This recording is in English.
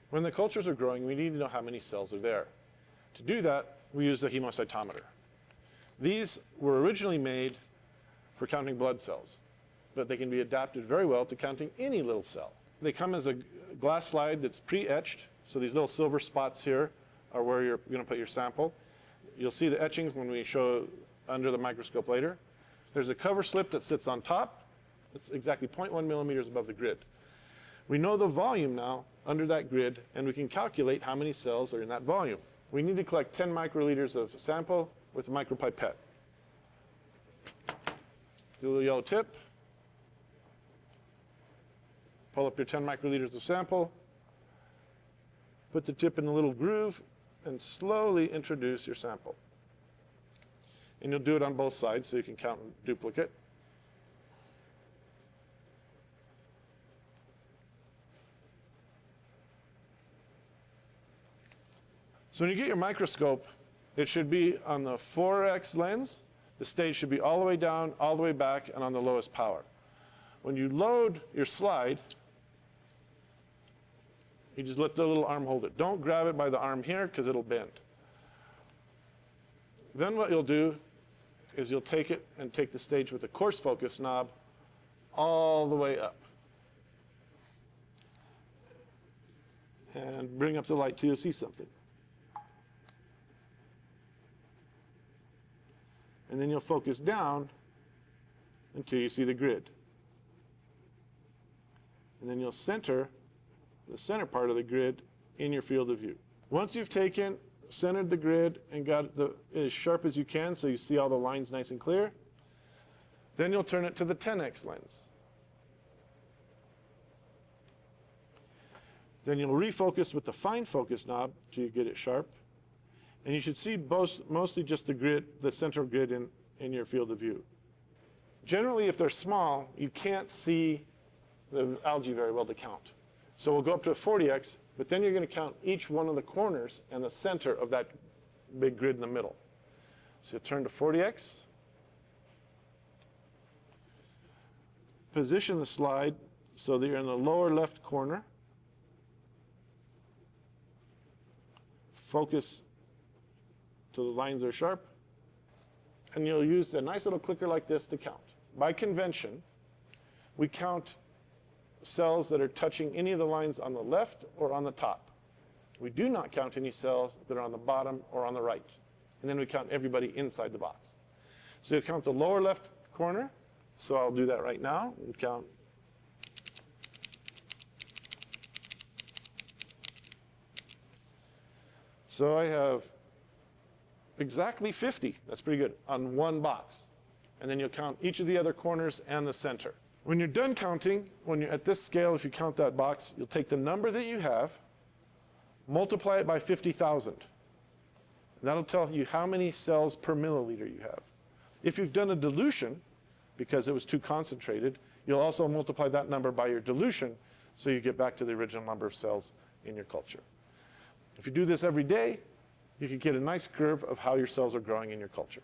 When the cultures are growing, we need to know how many cells are there. To do that, we use the hemocytometer. These were originally made for counting blood cells, but they can be adapted very well to counting any little cell. They come as a glass slide that's pre-etched, so these little silver spots here are where you're going to put your sample. You'll see the etchings when we show under the microscope later. There's a cover slip that sits on top. It's exactly 0.1 millimeters above the grid. We know the volume now under that grid, and we can calculate how many cells are in that volume. We need to collect 10 microliters of sample with a micropipette. Do the yellow tip. Pull up your 10 microliters of sample. Put the tip in the little groove and slowly introduce your sample. And you'll do it on both sides so you can count in duplicate. So when you get your microscope, it should be on the 4x lens. The stage should be all the way down, all the way back, and on the lowest power. When you load your slide, you just let the little arm hold it. Don't grab it by the arm here because it'll bend. Then what you'll do is you'll take it and take the stage with the coarse focus knob all the way up. And bring up the light till you see something. And then you'll focus down until you see the grid. And then you'll center the center part of the grid in your field of view. Once you've centered the grid and got it as sharp as you can so you see all the lines nice and clear, then you'll turn it to the 10x lens. Then you'll refocus with the fine focus knob till you get it sharp. And you should see mostly just the grid, the central grid in your field of view. Generally, if they're small, you can't see the algae very well to count. So we'll go up to a 40x, but then you're going to count each one of the corners and the center of that big grid in the middle. So you turn to 40x. Position the slide so that you're in the lower left corner. Focus till the lines are sharp. And you'll use a nice little clicker like this to count. By convention, we count cells that are touching any of the lines on the left or on the top. We do not count any cells that are on the bottom or on the right. And then we count everybody inside the box. So you count the lower left corner. So I'll do that right now and count. So I have exactly 50, that's pretty good, on one box. And then you'll count each of the other corners and the center. When you're done counting, when you're at this scale, if you count that box, you'll take the number that you have, multiply it by 50,000. And that'll tell you how many cells per milliliter you have. If you've done a dilution, because it was too concentrated, you'll also multiply that number by your dilution, so you get back to the original number of cells in your culture. If you do this every day, you can get a nice curve of how your cells are growing in your culture.